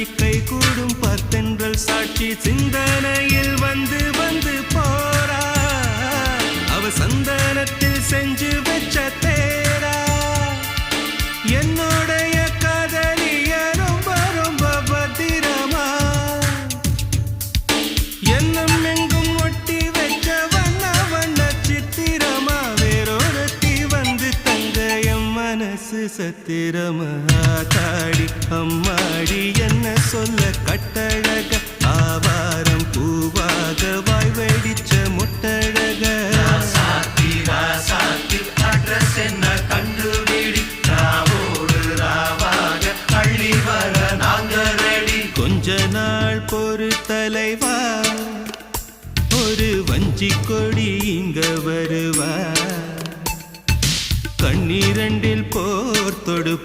காட்சி கை கூடும் பார்த்தென்றல் சாட்சி சிந்தனையில் வந்து வந்து போறா அவ சந்தனத்தில் செஞ்சு வச்ச தேரா என்னுடைய காதலிய ரொம்ப ரொம்ப பத்திரமா என்னும் எங்கும் ஒட்டி வச்ச வண்ண வண்ண சித்திரமா வேறொருத்தி வந்து தங்க என் மனசு சத்திரமா தாடி அம்மாடி என்ன சொல்ல கட்டழக ஆவாரம் பூவாக வாய் வெடிச்ச முட்டழக அட்ரஸ் என்ன கண்டுபிடி ராவோடு ராவாக அள்ளி வர நாங்க ரெடி கொஞ்ச நாள் பொறு தலைவா ஒரு வஞ்சி கொடி இங்க வருவா கண்ணீரண்டில் போர் தொடு